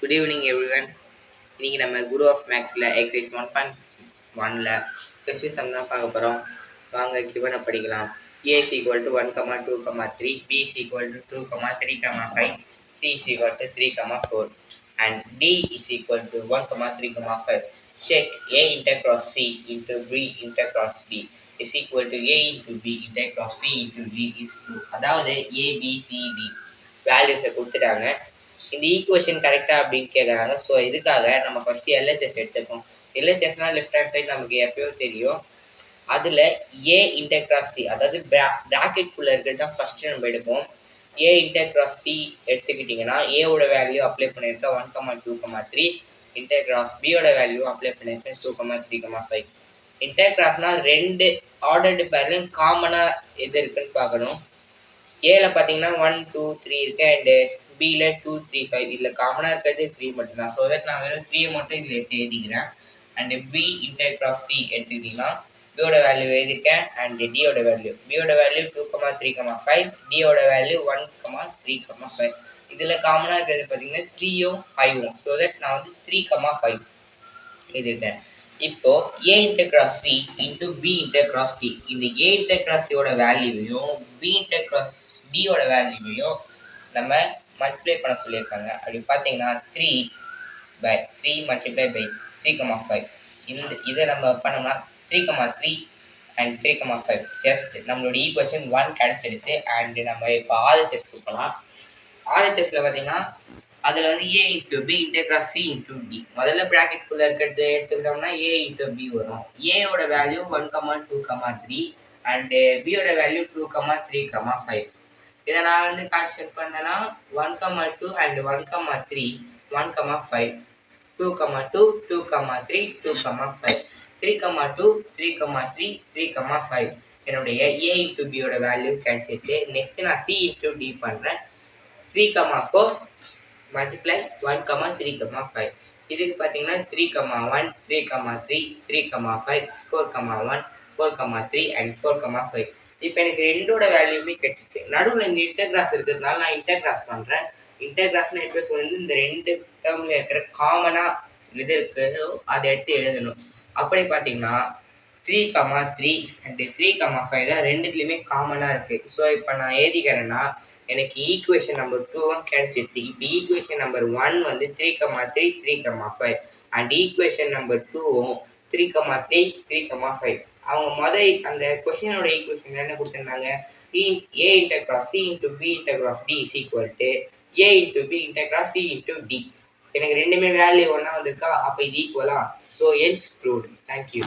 Good evening everyone. இன்னைக்கு நம்ம குரு of மேக்ஸில் எக்ஸசைஸ் 1.1ல் கொஸ்டின் சம் தான் பார்க்க போகிறோம். வாங்க கிவனை படிக்கலாம். A is equal to 1, 2, 3, B is equal to 2, 3, 5, C is equal to 3, 4 and D is equal to 1, 3, 5. Check A intercross C into B intercross D is equal to A into B intercross C into D is 2. அதாவது A, B, C, D வேல்யூஸை கொடுத்துட்டாங்க. இந்த equation கரெக்டா அப்படின்னு கேட்குறாங்க. So இதுக்காக நம்ம first LHS எடுத்துப்போம். எல்ஹெச்எஸ்னா லெஃப்ட் ஹேண்ட் சைட் நமக்கு எப்பயோ தெரியும். அதில் ஏ இன்டர்கிராஸ் சி, அதாவது ப்ராக்கெட்குள்ளே இருக்கிறது தான் ஃபஸ்ட்டு நம்ம எடுப்போம். ஏ இன்டர்கிராஸ் சி எடுத்துக்கிட்டிங்கன்னா ஏவோட வேல்யூ அப்ளை பண்ணியிருக்கேன் 1, 2, 3. இன்டர்கிராஸ் பியோட வேல்யூ அப்ளை பண்ணியிருக்கேன் 2, 3, 5. இன்டர்கிராஸ்னால் ரெண்டு ஆர்டர்டு பேர்லையும் காமனாக எது இருக்குன்னு பார்க்கணும். ஏல பார்த்தீங்கன்னா 1, 2, 3 இருக்கு அண்டு பியில் 2, 3, 5. இதில் காமனாக இருக்கிறது 3 மட்டும்தான். ஸோ தட் நான் வெறும் 3 மட்டும் இதில் எடுத்து எழுதிக்கிறேன். அண்டு பி இன்டர்கிராஸ் சி எடுத்துக்கிட்டிங்கன்னா பியோட வேல்யூ எழுதியிருக்கேன் அண்டு டியோட வேல்யூ. பியோட வேல்யூ 2, 3, 5. டியோட வேல்யூ 1, 3, 5. இதில் காமனாக இருக்கிறது பார்த்தீங்கன்னா 3யும் 5ம். ஸோ தட் நான் வந்து 3, 5 எழுதியிருக்கேன். இப்போ ஏ intercross C into B intercross D, இந்த ஏ இன்டர்கிராஸ் சியோட வேல்யூவையும் பி இன்டர்கிராஸ் டியோட வேல்யூவையும் நம்ம மல்டிப்ளை பண்ண சொல்லியிருக்காங்க. அப்படி பார்த்தீங்கன்னா 3 மல்டிப்ளை பை 3, 5. இதை நம்ம பண்ணோம்னா 3, 3 அண்ட் 3, 5 ஜஸ்ட் நம்மளோட ஈக்குவேஷன் 1 கிடச்சிடுது. அண்டு நம்ம இப்போ ஆர்ஹெச்எஸ்க்கு போகலாம். ஆர்ஹெச்எஸ்ல பார்த்தீங்கன்னா அதில் வந்து A into B intercross C into D, முதல்ல ப்ராக்கெட்குள்ளே இருக்கிறது எடுத்துக்கிட்டோம்னா ஏ இன்டூ பி வரும். ஏயோட வேல்யூ 1, 2, 3 அண்டு பியோட வேல்யூ 2, 3, 5. இதை நான் வந்து கான்செப்ட் பண்ணேன்னா 1, 2 அண்ட் 1, 3, 1, 5, 2, 2, 2, 3, 2, 5, 3, 2, 3, 3, 3, 5. என்னுடைய ஏ இன்டூ பியோட வேல்யூ கிடைச்சிட்டு நெக்ஸ்ட் நான் சி இன்டூ டி பண்ணுறேன். 3, 4 மல்டிப்ளை 1, 3, 5. இதுக்கு பார்த்தீங்கன்னா 3, 1, 3, 3, 3, 5, 4, 1, 4, 3 அண்ட் 4, 5. இப்போ எனக்கு ரெண்டோட வேல்யூமே கிடைச்சிச்சு. நடுவில் இந்த இன்டர்கிராஸ் இருக்கிறதுனால நான் இன்டர்கிராஸ் பண்ணுறேன். இன்டர்கிராஸ்னு எப்படி சொல்லுறது, இந்த ரெண்டு டேர்மில் இருக்கிற காமனாக எது இருக்குதோ அதை எடுத்து எழுதணும். அப்படி பார்த்தீங்கன்னா 3, 3 அண்டு 3, 5 தான் ரெண்டுத்துலேயுமே காமனாக இருக்குது. ஸோ இப்போ நான் எழுதிக்கிறேன்னா எனக்கு ஈக்குவேஷன் நம்பர் 2 கிடைச்சிடுச்சு. இப்போ ஈக்குவேஷன் நம்பர் 1 வந்து 3, 3, 3, 5 அண்ட் ஈக்குவேஷன் நம்பர் 2வும் 3, 3, 3, 5. அவங்க அந்த கொஸ்டினோட ஈக்குவேஷன் என்ன கொடுத்துருந்தாங்க, A intercross C into B intercross D is equal to A into B intercross C into D. எனக்கு ரெண்டுமே வேல்யூ ஒன்றா வந்திருக்கா, அப்போ இது ஈக்குவலா. So else proved. தேங்க்யூ.